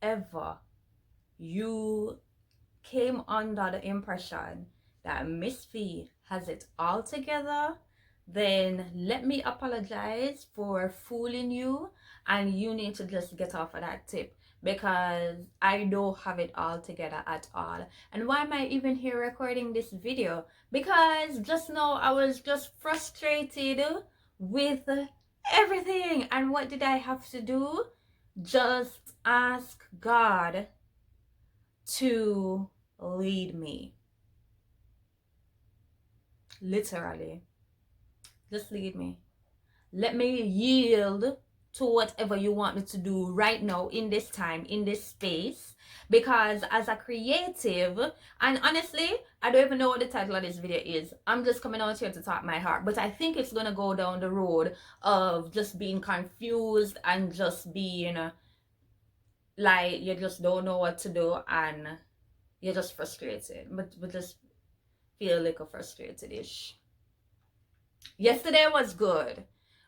ever you came under the impression that Miss V has it all together, then let me apologize for fooling you, and you need to just get off of that tip, because I don't have it all together at all. And why am I even here recording this video? Because just now I was just frustrated with everything. And what did I have to do? Just ask God to lead me. Literally. Just lead me. Let me yield to whatever you want me to do right now, in this time, in this space. Because as a creative, and honestly, I don't even know what the title of this video is. I'm just coming out here to talk my heart. But I think it's gonna go down the road of just being confused and just being like you just don't know what to do, and you're just frustrated. But just feel a little frustrated-ish. Yesterday was good,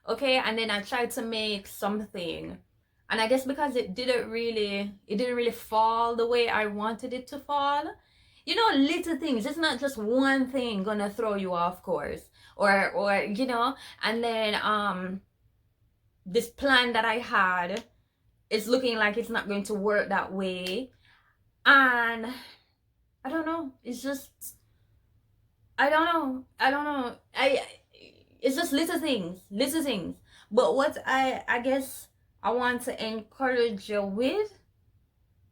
okay, and then I tried to make something, and I guess because it didn't really fall the way I wanted it to fall. You know, little things. It's not just one thing gonna throw you off course, or you know. And then this plan that I had is looking like it's not going to work that way, and I don't know. It's just I don't know. It's just little things. But what I guess I want to encourage you with.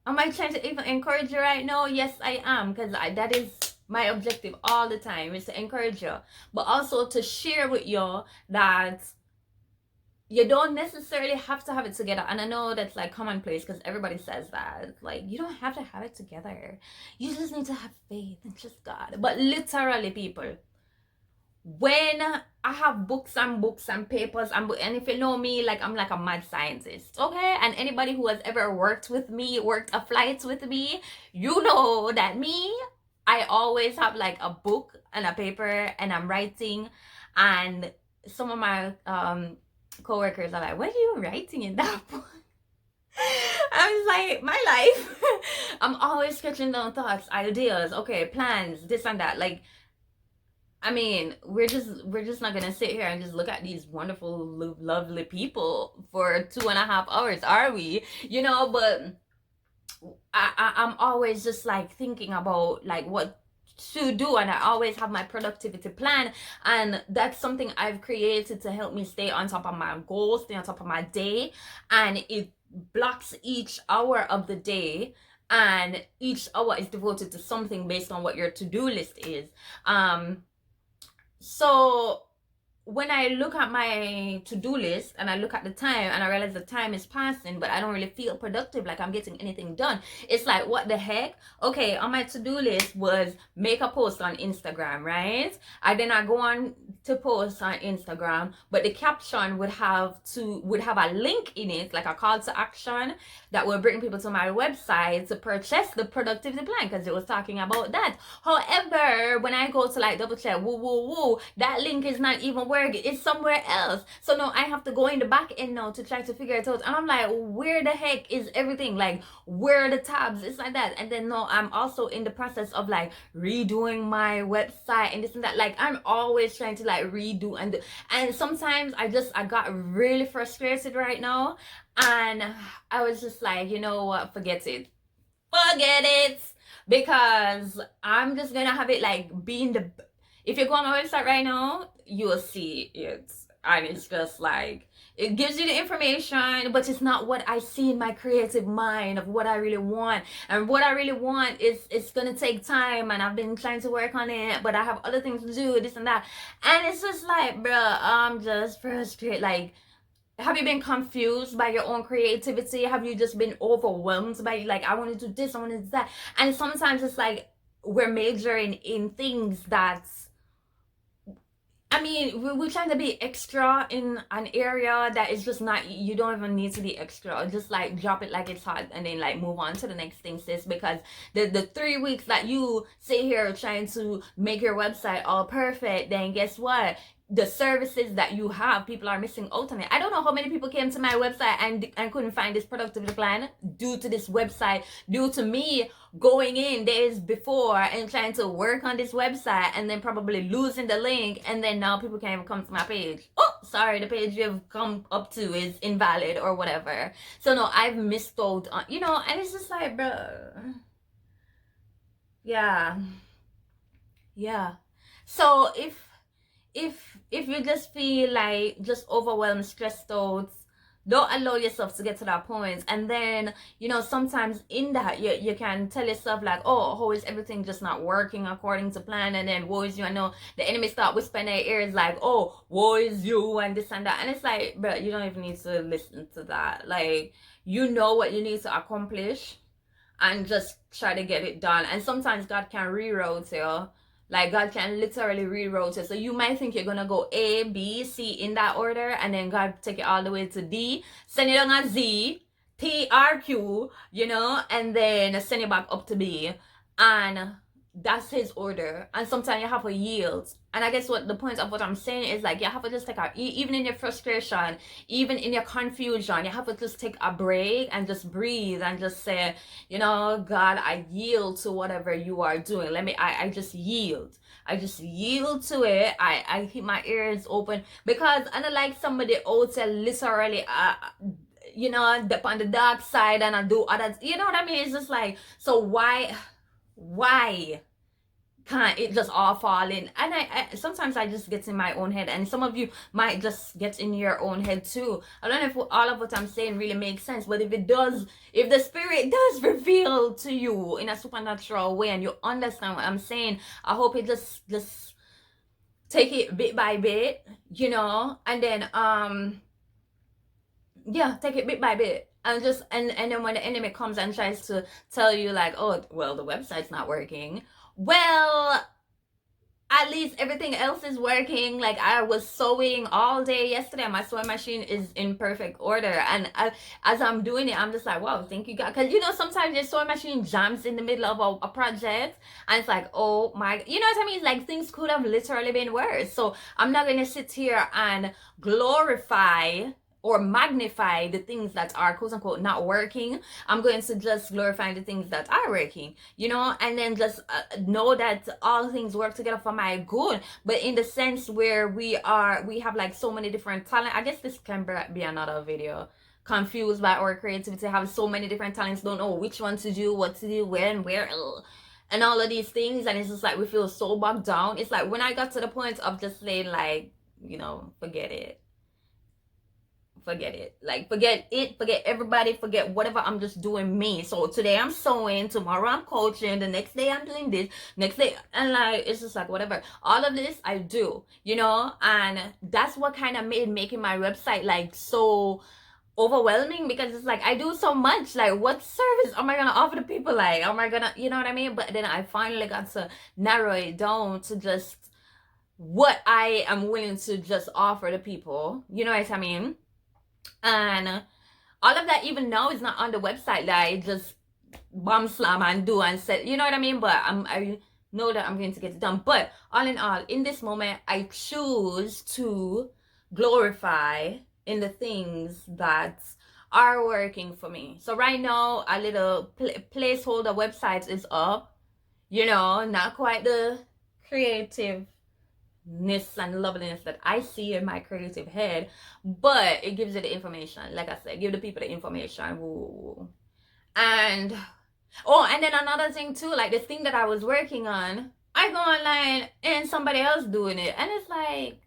Am I trying to even encourage you right now? Yes, I am, because that is my objective all the time, is to encourage you, but also to share with you that you don't necessarily have to have it together. And I know that's like commonplace, because everybody says that, like, you don't have to have it together, you just need to have faith and just God. But literally, people, when I have books and papers and if you know me, like, I'm like a mad scientist, okay? And anybody who has ever worked a flight with me, you know that I always have like a book and a paper, and I'm writing. And some of my co-workers are like, what are you writing in that book? I was like, my life. I'm always sketching down thoughts, ideas, okay, plans, this and that. Like, I mean, we're just not gonna sit here and just look at these wonderful, lovely people for 2.5 hours, are we? You know, but I'm always just like thinking about like what to do, and I always have my productivity plan, and that's something I've created to help me stay on top of my goals, stay on top of my day, and it blocks each hour of the day, and each hour is devoted to something based on what your to-do list is. So when I look at my to-do list and I look at the time, and I realize the time is passing, but I don't really feel productive, like I'm getting anything done. It's like, what the heck? Okay, on my to-do list was make a post on Instagram, right? I go on to post on Instagram, but the caption would have a link in it, like a call to action that will bring people to my website to purchase the productivity plan, because it was talking about that. However, when I go to like double check, that link is not even working, it's somewhere else. So now I have to go in the back end now to try to figure it out, and I'm like, where the heck is everything? Like, where are the tabs? It's like that. And then now I'm also in the process of like redoing my website and this and that. Like, I'm always trying to like redo and sometimes I got really frustrated right now, and I was just like, you know what, forget it, because I'm just gonna have it like being the. If you go on my website right now, you will see it, and it's just like, it gives you the information, but it's not what I see in my creative mind of what I really want. And what I really want is, it's gonna take time, and I've been trying to work on it, but I have other things to do, this and that. And it's just like, bruh, I'm just frustrated. Like, have you been confused by your own creativity? Have you just been overwhelmed by, like, I want to do this, I want to do that? And sometimes it's like we're majoring in things that's, I mean, we're trying to be extra in an area that is just not, you don't even need to be extra. Just like drop it like it's hot, and then like move on to the next thing, sis. Because the 3 weeks that you sit here trying to make your website all perfect, then guess what? the services that you have, people are missing out on it. I don't know how many people came to my website and couldn't find this productivity plan due to this website, due to me going in days before and trying to work on this website and then probably losing the link, and then now people can't even come to my page. Oh, sorry, the page you've come up to is invalid or whatever. So no, I've missed out on, and it's just like, bro, yeah. So if you just feel like just overwhelmed, stressed out, don't allow yourself to get to that point. And then sometimes in that you can tell yourself like, oh, how is everything just not working according to plan? And then woe is you. I know the enemy start whispering in their ears like, oh, woe is you and this and that. And it's like, bro, you don't even need to listen to that. Like, you know what you need to accomplish and just try to get it done. And sometimes God can reroute you. Like, God can literally reroute it. So you might think you're gonna go A, B, C in that order, and then God take it all the way to D, send it on a Z, T, R, Q, and then send it back up to B. And that's his order. And sometimes you have to yield. And I guess what the point of what I'm saying is, like, you have to just take a, even in your frustration, even in your confusion, you have to just take a break and just breathe and just say, God, I yield to whatever you are doing. I just yield. I just yield to it. I keep my ears open, because I don't like somebody out there literally dip on the dark side and I do other, you know what I mean? It's just like, so why can't it just all fall in? And I sometimes I just get in my own head, and some of you might just get in your own head too. I don't know if all of what I'm saying really makes sense, but if it does, if the spirit does reveal to you in a supernatural way and you understand what I'm saying, I hope it just take it bit by bit, and then take it bit by bit. And just and then when the enemy comes and tries to tell you like, oh, well, the website's not working, well, at least everything else is working. Like, I was sewing all day yesterday, my sewing machine is in perfect order, and as I'm doing it, I'm just like, wow, thank you God. Because sometimes your sewing machine jams in the middle of a project, and it's like, oh my, you know what I mean? It's like, things could have literally been worse. So I'm not gonna sit here and glorify or magnify the things that are quote unquote not working. I'm going to just glorify the things that are working, and then just know that all things work together for my good. But in the sense where we have like so many different talents, I guess this can be another video. Confused by our creativity, have so many different talents, don't know which one to do, what to do, when, where, and all of these things. And it's just like, we feel so bogged down. It's like, when I got to the point of just saying like, forget it, like, forget everybody, forget whatever, I'm just doing me. So today I'm sewing, tomorrow I'm coaching, the next day I'm doing this, next day, and like, it's just like, whatever, all of this I do, and that's what kind of made making my website like so overwhelming, because it's like, I do so much, like, what service am I gonna offer to people? Like, am I gonna, you know what I mean? But then I finally got to narrow it down to just what I am willing to just offer to people, you know what I mean? And all of that, even now, is not on the website that I just bomb slam and do and say, you know what I mean? But I know that I'm going to get it done. But all in all, in this moment, I choose to glorify in the things that are working for me. So right now, a little placeholder website is up, not quite the creative and loveliness that I see in my creative head, but it gives you the information. Like I said, give the people the information. Ooh. And and then another thing too, like, the thing that I was working on, I go online and somebody else doing it, and it's like,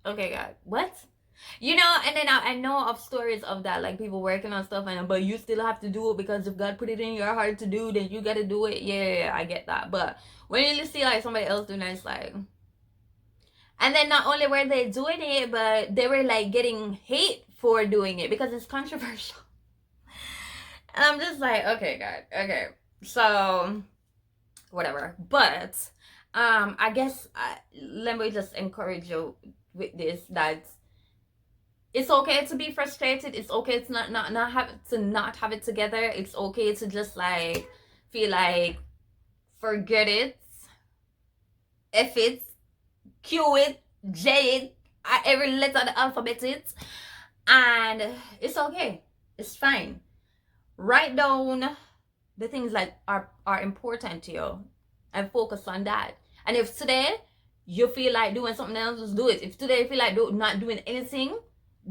okay, God, what? And then I know of stories of that, like, people working on stuff, but you still have to do it because if God put it in your heart to do, then you gotta do it. Yeah, I get that. But when you see like somebody else doing it, it's like, and then not only were they doing it, but they were like getting hate for doing it because it's controversial. And I'm just like, okay, God, okay. So, whatever. But, I guess, let me just encourage you with this, that it's okay to be frustrated. It's okay to not have it together. It's okay to just like feel like, forget it, F it, Q it, J it, every letter of the alphabet it, and it's okay. It's fine. Write down the things that are important to you and focus on that. And if today you feel like doing something else, just do it. If today you feel like not doing anything,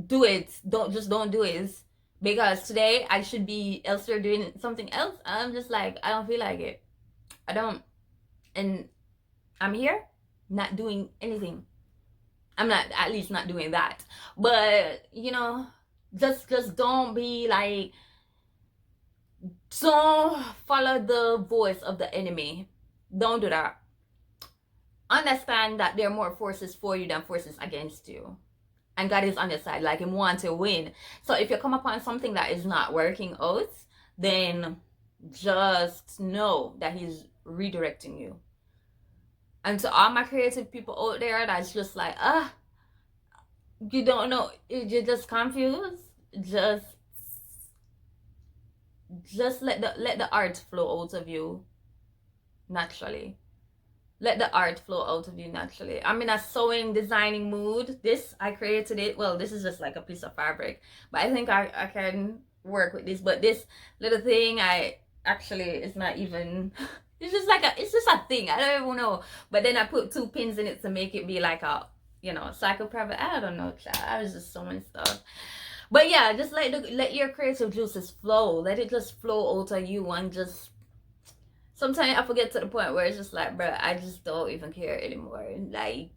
do it. Don't do it. Because today I should be elsewhere doing something else. I'm just like, I don't feel like it. I don't. And I'm here not doing anything. I'm not, at least not doing that. But just don't be like, don't follow the voice of the enemy. Don't do that. Understand that there are more forces for you than forces against you. And God is on your side, like Him want to win. So if you come upon something that is not working out, then just know that He's redirecting you. And to all my creative people out there that's just like, you don't know, you're just confused, just let the art flow out of you naturally. Let the art flow out of you naturally. I'm in a sewing designing mood. This, I created it. Well, this is just like a piece of fabric, but I think I can work with this. But this little thing, it's not even, it's just a thing. I don't even know. But then I put 2 pins in it to make it be like a, cycle private. I don't know, child. I was just sewing stuff. But yeah, just let your creative juices flow. Let it just flow out of you, and just, sometimes I forget to the point where it's just like, bro, I just don't even care anymore. Like,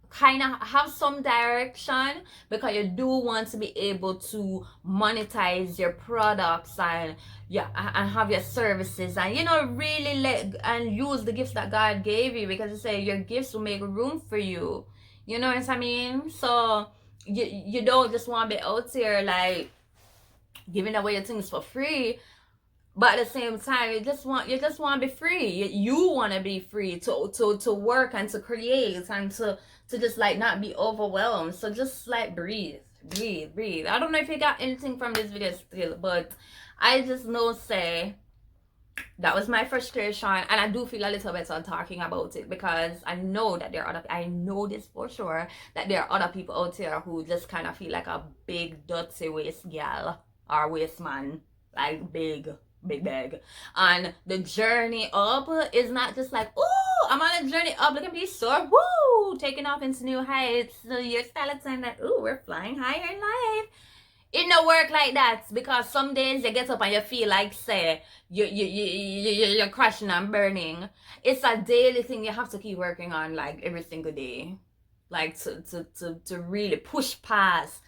kind of have some direction, because you do want to be able to monetize your products and have your services, and really let and use the gifts that God gave you, because you say your gifts will make room for you. You know what I mean? So you don't just want to be out here like giving away your things for free. But at the same time, you just want to be free. You want to be free to work and to create and to just like not be overwhelmed. So just like breathe. I don't know if you got anything from this video still, but I just know say that was my frustration, and I do feel a little better talking about it, because I know that I know this for sure, that there are other people out there who just kind of feel like a big dirty waist gal or waist man, like big bag. And the journey up is not just like, oh, I'm on a journey up, look at me soar, woo, taking off into new heights. So you're still saying that, oh, we're flying higher in life. It don't work like that, because some days you get up and you feel like, say, you're crashing and burning. It's a daily thing you have to keep working on, like every single day, like to really push past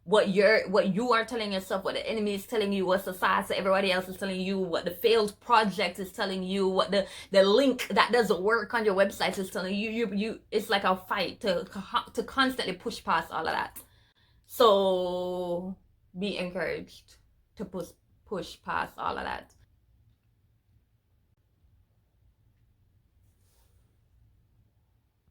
what you are telling yourself, what the enemy is telling you, what society, everybody else is telling you, what the failed project is telling you, what the link that doesn't work on your website is telling you. It's like a fight to constantly push past all of that. So be encouraged to push past all of that.